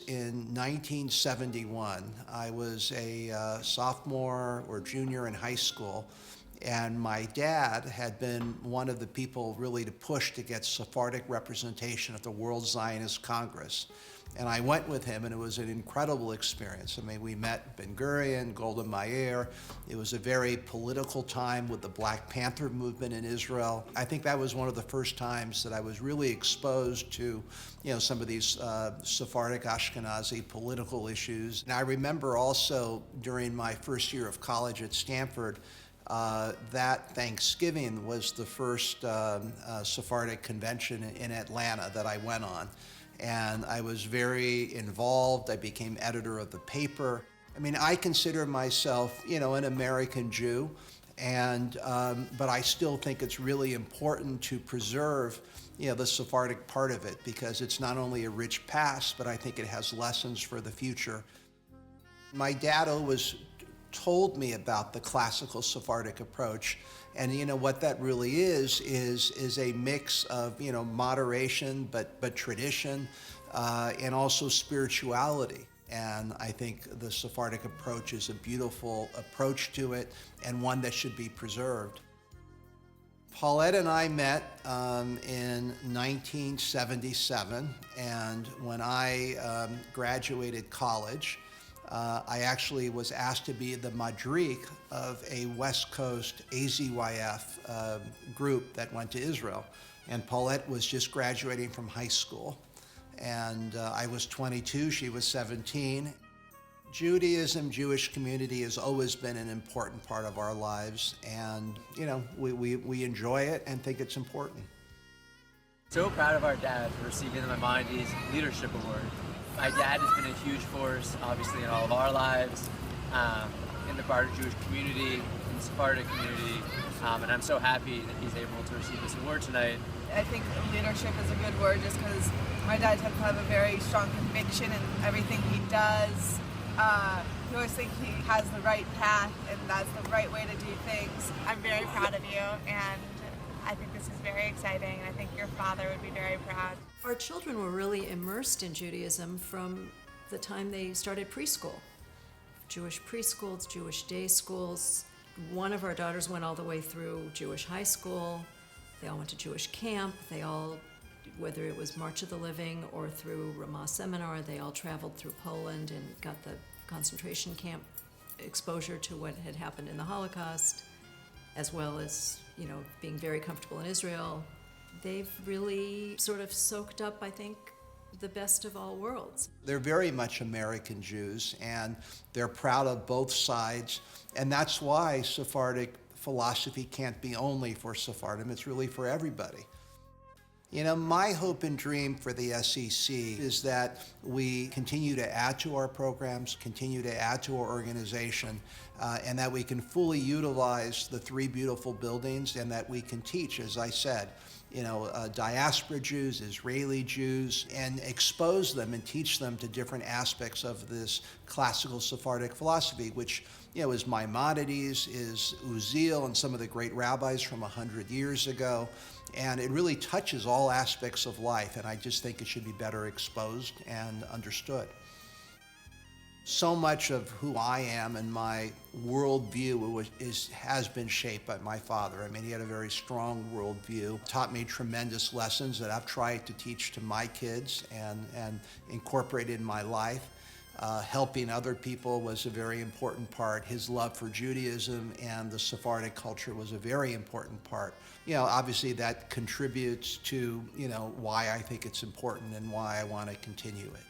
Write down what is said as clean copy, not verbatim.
In 1971, I was a sophomore or junior in high school, and my dad had been one of the people really to push to get Sephardic representation at the World Zionist Congress. And I went with him, and it was an incredible experience. I mean, we met Ben Gurion, Golda Meir. It was a very political time with the Black Panther movement in Israel. I think that was one of the first times that I was really exposed to, some of these Sephardic Ashkenazi political issues. And I remember also during my first year of college at Stanford, that Thanksgiving was the first Sephardic convention in Atlanta that I went on. And I was very involved. I became editor of the paper. I mean, I consider myself, an American Jew, but I still think it's really important to preserve, the Sephardic part of it, because it's not only a rich past, but I think it has lessons for the future. My dad always told me about the classical Sephardic approach. And what that really is a mix of moderation, but tradition, and also spirituality. And I think the Sephardic approach is a beautiful approach to it, and one that should be preserved. Paulette and I met in 1977, and when I graduated college, I actually was asked to be the madrik of a West Coast AZYF group that went to Israel. And Paulette was just graduating from high school. And I was 22, she was 17. Judaism, Jewish community has always been an important part of our lives. And, we enjoy it and think it's important. So proud of our dad for receiving the Maimonides Leadership Award. My dad has been a huge force, obviously, in all of our lives, in the broader Jewish community, in the Sephardic community, and I'm so happy that he's able to receive this award tonight. I think leadership is a good word just because my dad tends to have a very strong conviction in everything he does. He always thinks he has the right path and that's the right way to do things. I'm very proud of you, and I think this is very exciting, and I think your father would be very proud. Our children were really immersed in Judaism from the time they started preschool. Jewish preschools, Jewish day schools. One of our daughters went all the way through Jewish high school. They all went to Jewish camp. They all, whether it was March of the Living or through Ramah Seminar, they all traveled through Poland and got the concentration camp exposure to what had happened in the Holocaust, as well as, being very comfortable in Israel. They've really sort of soaked up, I think, the best of all worlds. They're very much American Jews, and they're proud of both sides. And that's why Sephardic philosophy can't be only for Sephardim, it's really for everybody. My hope and dream for the SEC is that we continue to add to our programs, continue to add to our organization, and that we can fully utilize the three beautiful buildings, and that we can teach, as I said, diaspora Jews, Israeli Jews, and expose them and teach them to different aspects of this classical Sephardic philosophy, which is Maimonides, is Uziel, and some of the great rabbis from 100 years ago. And it really touches all aspects of life, and I just think it should be better exposed and understood. So much of who I am and my worldview has been shaped by my father. I mean, he had a very strong worldview, taught me tremendous lessons that I've tried to teach to my kids and incorporated in my life. Helping other people was a very important part. His love for Judaism and the Sephardic culture was a very important part. Obviously that contributes to, why I think it's important and why I want to continue it.